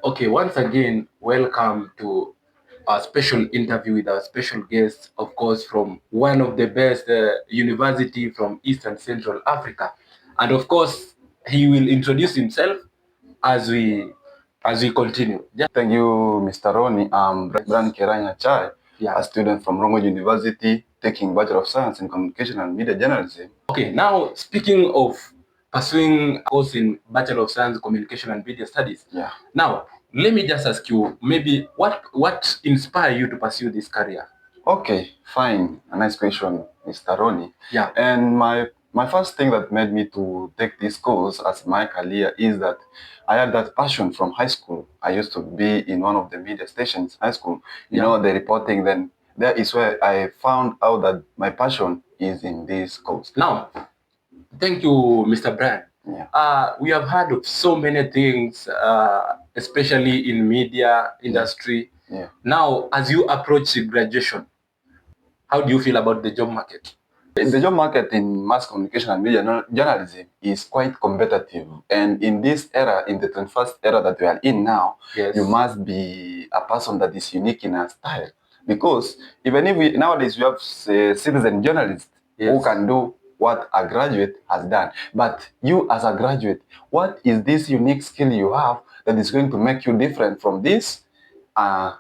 Okay, once again, welcome to a special interview with our special guest, of course, from one of the best university from East and Central Africa, and of course, he will introduce himself as we continue. Thank you, Mr. Ronnie. I'm Nyachae, Yeah. a student from Rongo University, taking Bachelor of Science in Communication and Media Journalism. Okay, now speaking of pursuing a course in Bachelor of Science, Communication and Media Studies. Yeah. Now, let me just ask you, maybe what inspired you to pursue this career? Okay, fine. A nice question, Mr. Ronnie. Yeah. And my first thing that made me to take this course as my career is that I had that passion from high school. I used to be in one of the media stations, high school, you know, the reporting. Then that is where I found out that my passion is in this course. Now, thank you, Mr. Brian. Yeah. We have heard of so many things, especially in media industry. Yeah. Now, as you approach graduation, how do you feel about the job market? The job market in mass communication and media journalism is quite competitive. And in this era, in the 21st era that we are in now, Yes. You must be a person that is unique in a style. Because even if nowadays we have citizen journalists who can do what a graduate has done. But you as a graduate, what is this unique skill you have that is going to make you different from this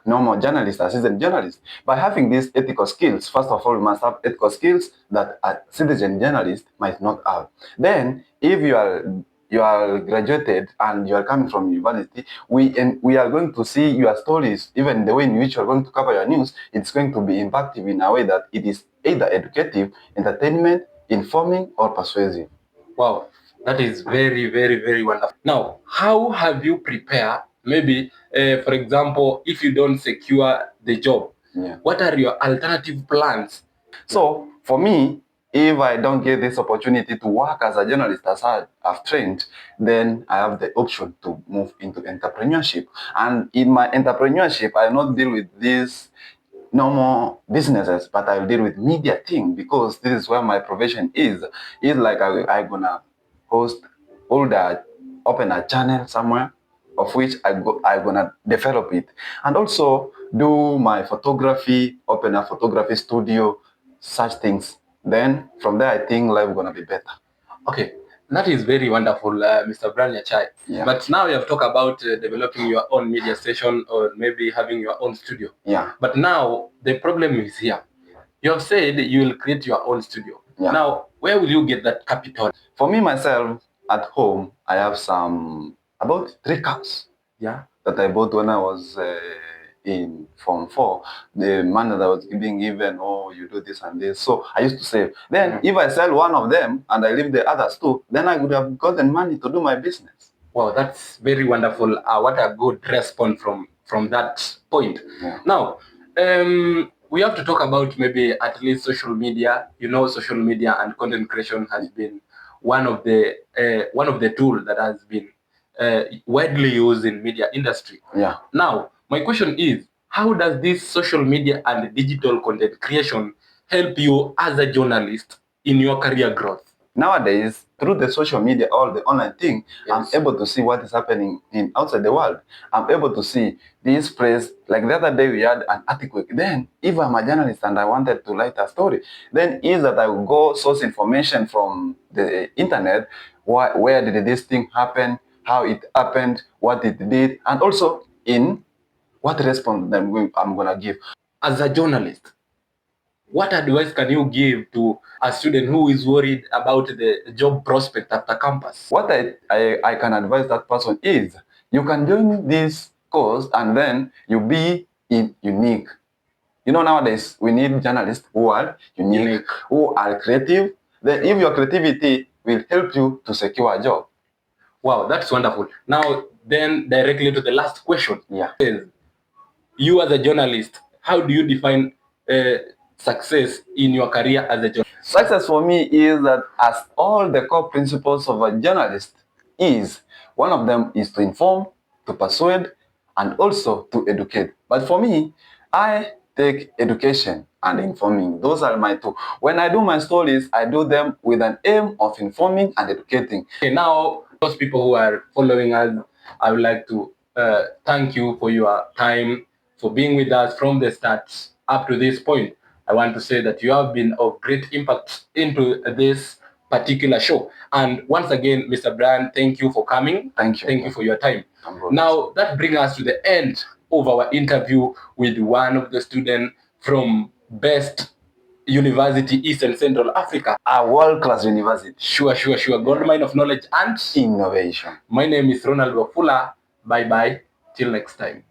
normal journalist, assistant journalist? By having these ethical skills, first of all, you must have ethical skills that a citizen journalist might not have. Then, if you are graduated and you are coming from university, we are going to see your stories, even the way in which you are going to cover your news, it's going to be impactful in a way that it is either educative, entertainment, informing, or persuasive. Wow, that is very, very, very wonderful. Now, how have you prepared? Maybe, for example, if you don't secure the job, what are your alternative plans? So, for me, if I don't get this opportunity to work as a journalist as I've trained, then I have the option to move into entrepreneurship. And in my entrepreneurship, I not deal with these normal businesses, but I'll deal with media thing, because this is where my profession is. It's like I gonna host, open a channel somewhere, of which I gonna develop it, and also do my photography, open a photography studio, such things. Then from there, I think life gonna be better. Okay, that is very wonderful, Mr. Brian Nyachae. Yeah. But now you have talked about developing your own media station or maybe having your own studio. Yeah. But now the problem is here. You have said you will create your own studio. Yeah. Now, where will you get that capital? For me, myself, at home, I have about 3 cows. Yeah. That I bought when I was in Form 4. The man that I was being given, oh, you do this and this. So I used to save. Then if I sell one of them and I leave the others too, then I would have gotten money to do my business. Wow, that's very wonderful. What a good response from that point. Yeah. Now, we have to talk about maybe at least social media. You know, social media and content creation has been one of the tools that has been widely used in media industry. Yeah. Now, my question is, how does this social media and digital content creation help you as a journalist in your career growth? Nowadays, through the social media, all the online thing, I'm able to see what is happening in outside the world. I'm able to see this place. Like the other day, we had an article. Then, if I'm a journalist and I wanted to write a story, then is that I will go source information from the internet. Where did this thing happen? How it happened? What it did? And also in what response I'm gonna give. As a journalist, what advice can you give to a student who is worried about the job prospect after campus? What I can advise that person is, you can join this course and then you be unique. You know, nowadays we need journalists who are unique, who are creative. Then if your creativity will help you to secure a job. Wow, that's wonderful. Now, then directly to the last question. Yeah. You as a journalist, how do you define success in your career as a journalist? Success for me is that, as all the core principles of a journalist is, one of them is to inform, to persuade, and also to educate. But for me, I take education and informing. Those are my two. When I do my stories, I do them with an aim of informing and educating. Okay, now, those people who are following us, I would like to thank you for your time, for being with us from the start up to this point. I want to say that you have been of great impact into this particular show. And once again, Mr. Brian, thank you for coming. Thank you. Thank you for your time. Now, that brings us to the end of our interview with one of the students from best university East and Central Africa. A world-class university. Sure. Gold mine of knowledge and innovation. My name is Ronald Wafula. Bye-bye. Till next time.